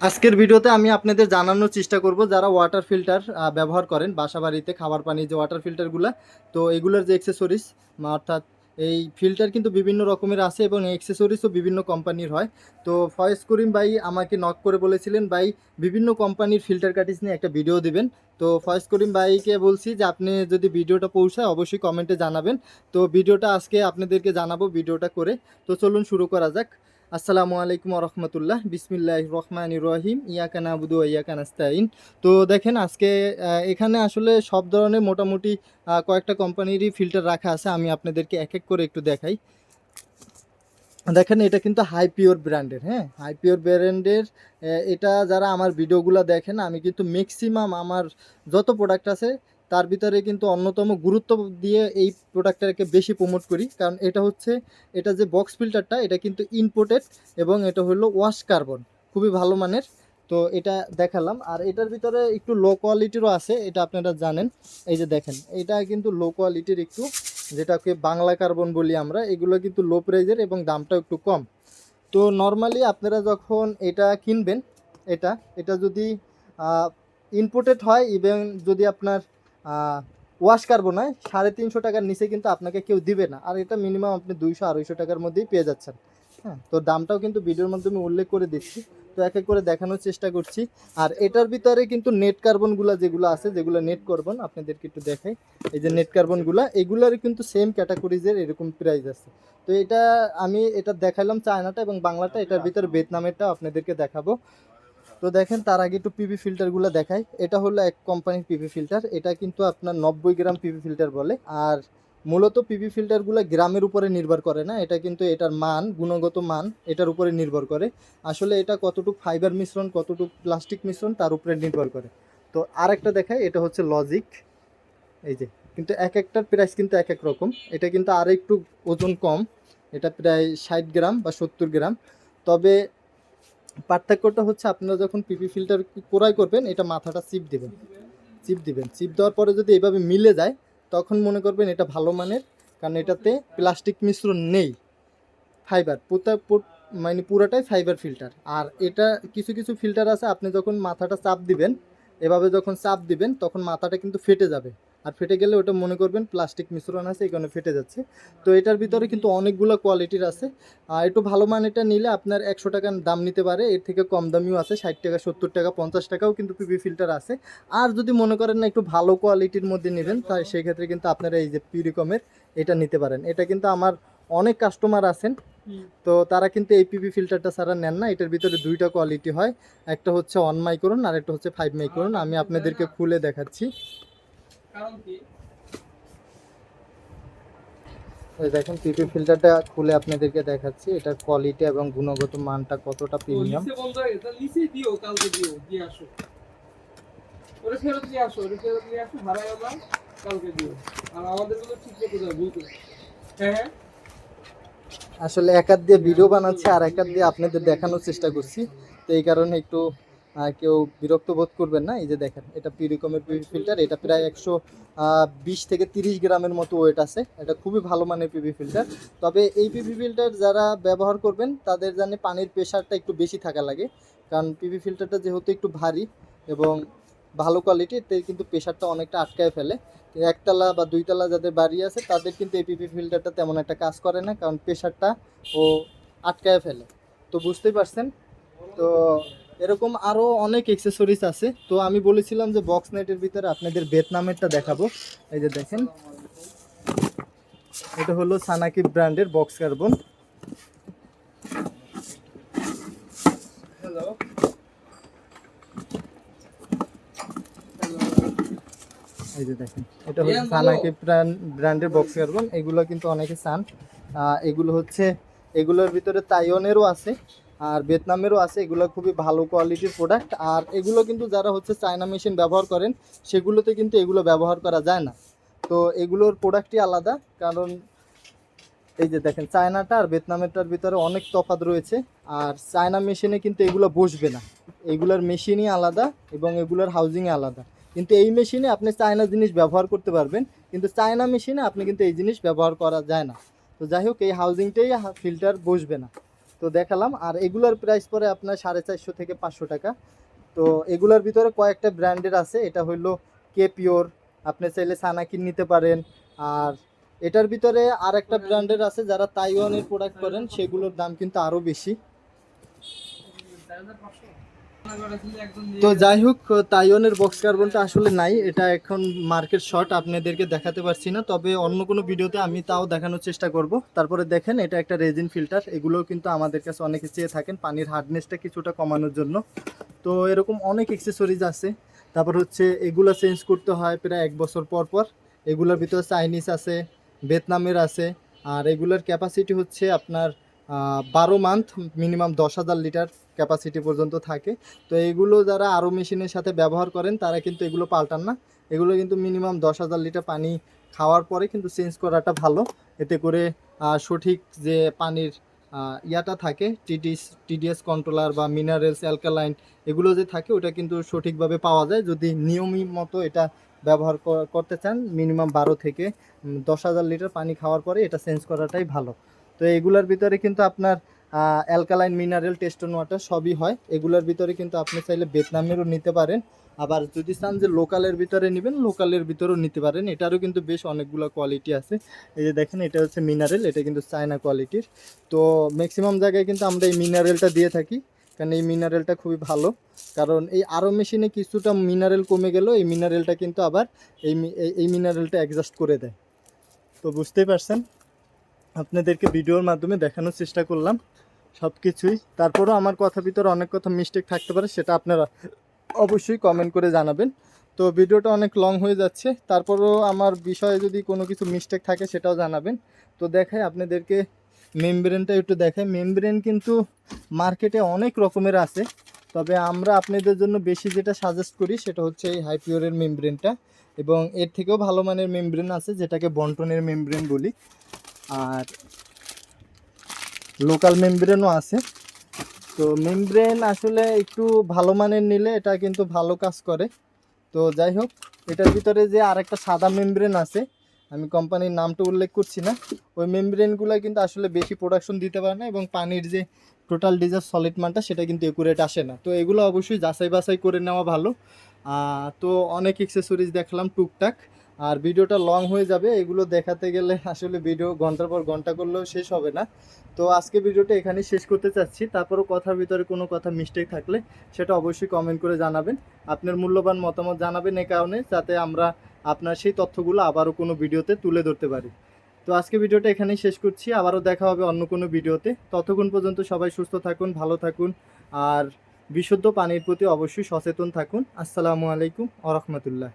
আজকের ভিডিওতে আমি আপনাদের জানানোর চেষ্টা করব যারা ওয়াটার ফিল্টার ব্যবহার করেন বাসাবাড়িতে খাবার পানি যে ওয়াটার ফিল্টারগুলো। তো এগুলোর যে অ্যাক্সেসরিজ অর্থাৎ এই ফিল্টার কিন্তু বিভিন্ন রকমের আছে এবং অ্যাক্সেসরিজও বিভিন্ন কোম্পানির হয়। তো ফয়েজ করিম ভাই আমাকে নক করে বলেছিলেন ভাই বিভিন্ন কোম্পানির ফিল্টার কাটিস নিয়ে একটা ভিডিও দিবেন। তো ফয়েজ করিম ভাইকে বলছি যে আপনি যদি ভিডিওটা পৌঁছায় অবশ্যই কমেন্টে জানাবেন। তো ভিডিওটা আজকে আপনাদেরকে জানাবো ভিডিওটা করে। তো চলুন শুরু করা যাক। আসসালামু আলাইকুম রহমতুল্লাহ, বিসমিল্লাহির রহমানির রহিম, ইয়াকা নাবুদু ওয়া ইয়াকা নাস্তাইন। তো দেখেন আজকে এখানে আসলে সব ধরনের মোটামুটি কয়েকটা কোম্পানিরই ফিল্টার রাখা আছে। আমি আপনাদেরকে এক এক করে একটু দেখাই। দেখেন এটা কিন্তু হাই পিওর ব্র্যান্ডের, হ্যাঁ, হাই পিওর ব্র্যান্ডের। এটা যারা আমার ভিডিওগুলো দেখেন, আমি কিন্তু ম্যাক্সিমাম আমার যত প্রোডাক্ট আছে তার ভিতরে কিন্তু অন্যতম গুরুত্ব দিয়ে এই প্রোডাক্টটাকে বেশি প্রমোট করি। কারণ এটা হচ্ছে, এটা যে বক্স ফিল্টারটা এটা কিন্তু ইম্পোর্টেড এবং এটা হলো ওয়াশ কার্বন, খুবই ভালো মানের। তো এটা দেখালাম। আর এটার ভিতরে একটু লো কোয়ালিটিরও আছে, এটা আপনারা জানেন। এই যে দেখেন এটা কিন্তু লো কোয়ালিটির একটু, যেটাকে বাংলা কার্বন বলি আমরা। এগুলো কিন্তু লো প্রাইজের এবং দামটাও একটু কম। তো নর্মালি আপনারা যখন এটা কিনবেন, এটা এটা যদি ইম্পোর্টেড হয়, ইভেন যদি আপনার ওয়াশ কার্বন হয়, 350 টাকার নিচে কিন্তু আপনাকে কেউ দিবে না। আর এটা মিনিমাম আপনি 200-250 টাকার মধ্যেই পেয়ে যাচ্ছেন। হ্যাঁ, তো দামটাও কিন্তু ভিডিওর মাধ্যমে উল্লেখ করে দিচ্ছি। তো এক এক করে দেখানোর চেষ্টা করছি। আর এটার ভিতরে কিন্তু নেট কার্বনগুলো যেগুলো আছে, যেগুলো নেট কার্বন আপনাদেরকে একটু দেখাই। এই যে নেট কার্বনগুলো, এগুলোর কিন্তু সেম ক্যাটাগরিজের এরকম প্রাইস আছে। তো এটা আমি এটা দেখালাম চায়নাটা এবং বাংলাটা, এটার ভিতরে ভিয়েতনামেরটা আপনাদেরকে দেখাবো। তো দেখেন তার আগে একটু পিভি ফিল্টারগুলো দেখাই। এটা হলো এক কোম্পানির পিভি ফিল্টার, এটা কিন্তু আপনার 90 গ্রাম পিভি ফিল্টার বলে। আর মূলত পিভি ফিল্টারগুলো গ্রামের উপরে নির্ভর করে না, এটা কিন্তু এটার মান, গুণগত মান এটার উপরে নির্ভর করে। আসলে এটা কতটুকু ফাইবার মিশ্রণ, কতটুকু প্লাস্টিক মিশ্রণ তার উপরে নির্ভর করে। তো আরেকটা দেখাই, এটা হচ্ছে লজিক। এই যে কিন্তু এক একটার প্রাইস কিন্তু এক এক রকম। এটা কিন্তু আরও একটু ওজন কম, এটা প্রায় 60 গ্রাম বা 70 গ্রাম। তবে পার্থক্যটা হচ্ছে আপনারা যখন পিপি ফিল্টার ক্রয় করবেন, এটা মাথাটা চিপ দেওয়ার পরে যদি এভাবে মিলে যায়, তখন মনে করবেন এটা ভালো মানের। কারণ এটাতে প্লাস্টিক মিশ্রণ নেই, ফাইবার মানে পুরাটাই ফাইবার ফিল্টার। আর এটা কিছু কিছু ফিল্টার আছে, আপনি যখন মাথাটা চাপ দিবেন, এভাবে যখন চাপ দিবেন তখন মাথাটা কিন্তু ফেটে যাবে। আর ফেটে গেলে ওটা মনে করবেন প্লাস্টিক মিশ্রণ আছে, এই কারণে ফেটে যাচ্ছে। তো এটার ভিতরে কিন্তু অনেকগুলো কোয়ালিটির আছে। আর একটু ভালো মানেরটা নিলে আপনার 100 টাকার দাম নিতে পারে, এর থেকে কম দামিও আছে, 60 টাকা, 70 টাকা, 50 টাকাও কিন্তু পিপি ফিল্টার আছে। আর যদি মনে করেন না একটু ভালো কোয়ালিটির মধ্যে নেবেন, তাই সেই ক্ষেত্রে কিন্তু আপনারা এই যে পিউরিকমের এটা নিতে পারেন। এটা কিন্তু আমার অনেক কাস্টমার আছেন, তো তারা কিন্তু এই পিপি ফিল্টারটা ছাড়া নেন না। এটার ভিতরে দুইটা কোয়ালিটি হয়, একটা হচ্ছে 1 মাইক্রন আর একটা হচ্ছে 5 মাইক্রন। আমি আপনাদেরকে খুলে দেখাচ্ছি। এই দেখেন পিপি ফিল্টারটা খুলে আপনাদেরকে দেখাচ্ছি, এটার কোয়ালিটি এবং গুণগত মানটা কতটা প্রিমিয়াম। আসলে এক হাত দিয়ে ভিডিও বানাচ্ছি আর এক হাত দিয়ে আপনাদের দেখানোর চেষ্টা করছি, তো এই কারণে একটু কেউ বিরক্ত বোধ করবেন না। এই যে দেখেন এটা পিউরিকমের পিভি ফিল্টার, এটা প্রায় 120 থেকে 30 গ্রামের মতো ওয়েট আছে। এটা খুবই ভালো মানের পিভি ফিল্টার। তবে এই পিভি ফিল্টার যারা ব্যবহার করবেন তাদের জানে পানির প্রেশারটা একটু বেশি থাকা লাগে। কারণ পিভি ফিল্টারটা যেহেতু একটু ভারী এবং ভালো কোয়ালিটির, তাই কিন্তু প্রেশারটা অনেকটা আটকায় ফেলে। একতলা বা দুইতলা যাদের বাড়ি আছে তাদের কিন্তু এই পিপি ফিল্টারটা তেমন একটা কাজ করে না, কারণ প্রেশারটা ও আটকায় ফেলে। তো বুঝতেই পারছেন। তো এরকম আরও অনেক অ্যাক্সেসরিজ আছে। তো আমি বলেছিলাম যে বক্স নেটের ভিতরে আপনাদের ভিয়েতনামেরটা দেখাবো। এই যে দেখেন এটা হলো সানাকি ব্র্যান্ডের বক্স কার্বন। এই যে দেখেন এটা হচ্ছে সানাকি ব্র্যান্ডের বক্স কার্বন। এগুলো কিন্তু অনেকে চান। এগুলো হচ্ছে, এগুলোর ভিতরে তাইওয়ানেরও আছে আর ভিয়েতনামেরও আছে। এগুলো খুবই ভালো কোয়ালিটির প্রোডাক্ট। আর এগুলো কিন্তু যারা হচ্ছে চায়না মেশিন ব্যবহার করেন, সেগুলোতে কিন্তু এগুলো ব্যবহার করা যায় না। তো এগুলোর প্রোডাক্টই আলাদা। কারণ এই যে দেখেন চায়নাটা আর ভিয়েতনামেরটার ভিতরে অনেক তফাৎ রয়েছে। আর চায়না মেশিনে কিন্তু এগুলো বসবে না, এগুলোর মেশিনই আলাদা এবং এগুলোর হাউজিংই আলাদা। কিন্তু এই মেশিনে আপনি চায়না জিনিস ব্যবহার করতে পারবেন, কিন্তু চায়না মেশিনে আপনি কিন্তু এই জিনিস ব্যবহার করা যায় না। তো যাই হোক, এই হাউজিংটাই ফিল্টার বসবে না। তো দেখালাম। আর এগুলোর প্রাইস পড়ে আপনার 450 থেকে 500 টাকা। তো এগুলোর ভিতরে কয়েকটা ব্র্যান্ডের আছে, এটা হইলো কে পিওর, আপনি চাইলে সানাকিন নিতে পারেন। আর এটার ভিতরে আর একটা ব্র্যান্ডের আছে যারা তাইওয়ানের প্রোডাক্ট করেন, সেগুলোর দাম কিন্তু আরও বেশি। তো যাই হোক, তাইওয়ানের বক্স কার্বনটা আসলে নাই, এটা এখন মার্কেট শর্ট, আপনাদেরকে দেখাতে পারছি না, তবে অন্য কোনো ভিডিওতে আমি তাও দেখানোর চেষ্টা করব। তারপরে দেখেন এটা একটা রেজিন ফিল্টার, এগুলোও কিন্তু আমাদের কাছে অনেকে চেয়ে থাকেন পানির হার্ডনেসটা কিছুটা কমানোর জন্য। তো এরকম অনেক অ্যাক্সেসরিজ আছে। তারপর হচ্ছে এগুলো চেঞ্জ করতে হয় প্রায় 1 বছর পর পর। এগুলোর ভিতরে চাইনিজ আছে, ভিয়েতনামের আছে। আর এগুলোর ক্যাপাসিটি হচ্ছে আপনার 12 মান্থ, মিনিমাম 10,000 লিটার ক্যাপাসিটি পর্যন্ত থাকে। তো এগুলো যারা আরও মেশিনের সাথে ব্যবহার করেন তারা কিন্তু এগুলো পাল্টান না, এগুলো কিন্তু মিনিমাম 10,000 লিটার পানি খাওয়ার পরে কিন্তু চেঞ্জ করাটা ভালো। এতে করে সঠিক যে পানির ইয়াটা থাকে, টিডিএস কন্ট্রোলার বা মিনারেলস, অ্যালকালাইন এগুলো যে থাকে ওটা কিন্তু সঠিকভাবে পাওয়া যায় যদি নিয়মিত মতো এটা ব্যবহার করতে চান। মিনিমাম 12 থেকে 10,000 লিটার পানি খাওয়ার পরে এটা চেঞ্জ করাটাই ভালো। তো এগুলোর ভিতরে কিন্তু আপনার অ্যালকালাইন, মিনারেল, টেস্টন ওয়াটার সবই হয়। এগুলোর ভিতরে কিন্তু আপনি চাইলে ভিয়েতনামেরও নিতে পারেন, আবার যদি চান যে লোকালের ভিতরে নেবেন লোকালের ভিতরেও নিতে পারেন। এটারও কিন্তু বেশ অনেকগুলো কোয়ালিটি আছে। এই যে দেখেন এটা হচ্ছে মিনারেল, এটা কিন্তু চায়না কোয়ালিটির। তো ম্যাক্সিমাম জায়গায় কিন্তু আমরা এই মিনারেলটা দিয়ে থাকি, কারণ এই মিনারেলটা খুবই ভালো। কারণ এই আরও মেশিনে কিছুটা মিনারেল কমে গেল, এই মিনারেলটা কিন্তু আবার এই মিনারেলটা অ্যাডজাস্ট করে দেয়। তো বুঝতেই পারছেন, আপনাদেরকে ভিডিওর মাধ্যমে দেখানোর চেষ্টা করলাম সব কিছুই। তারপরেও আমার কথার ভিতরে অনেক কথা মিস্টেক থাকতে পারে, সেটা আপনারা অবশ্যই কমেন্ট করে জানাবেন। তো ভিডিওটা অনেক লং হয়ে যাচ্ছে, তারপরেও আমার বিষয়ে যদি কোনো কিছু মিস্টেক থাকে সেটাও জানাবেন। তো দেখাই আপনাদেরকে মেমব্রেনটা একটু দেখাই। মেমব্রেন কিন্তু মার্কেটে অনেক রকমের আছে, তবে আমরা আপনাদের জন্য বেশি যেটা সাজেস্ট করি সেটা হচ্ছে এই হাইপিওরের মেমব্রেনটা, এবং এর থেকেও ভালো মানের মেমব্রেন আছে যেটাকে বন্টনের মেমব্রেন বলি, আর লোকাল মেমব্রেনও আছে। তো মেমব্রেন আসলে একটু ভালো মানের নিলে এটা কিন্তু ভালো কাজ করে। তো যাই হোক, এটার ভিতরে যে আরেকটা সাদা মেমব্রেন আছে, আমি কোম্পানির নামটা উল্লেখ করছি না, ওই মেমব্রেনগুলো কিন্তু আসলে বেশি প্রোডাকশন দিতে পারে না, এবং পানির যে টোটাল ডিজার সলিড মানটা সেটা কিন্তু একুরেট আসে না। তো এগুলো অবশ্যই যাচাই বাছাই করে নেওয়া ভালো। তো অনেক অ্যাক্সেসরিজ দেখলাম টুকটাক, আর ভিডিওটা লং হয়ে যাবে, এগুলো দেখাতে গেলে আসলে ভিডিও ঘন্টার পর ঘন্টা করলেও শেষ হবে না। তো আজকে ভিডিওটা এখানেই শেষ করতে চাচ্ছি। তারপরও কথার ভিতরে কোনো কথা মিস্টেক থাকলে সেটা অবশ্যই কমেন্ট করে জানাবেন। আপনার মূল্যবান মতামত জানাবেন এই কারণে, যাতে আমরা আপনার সেই তথ্যগুলো আবারও কোনো ভিডিওতে তুলে ধরতে পারি। তো আজকে ভিডিওটা এখানেই শেষ করছি, আবারও দেখা হবে অন্য কোনো ভিডিওতে। ততক্ষণ পর্যন্ত সবাই সুস্থ থাকুন, ভালো থাকুন, আর বিশুদ্ধ পানির প্রতি অবশ্যই সচেতন থাকুন। আসসালামু আলাইকুম ওয়া রাহমাতুল্লাহ।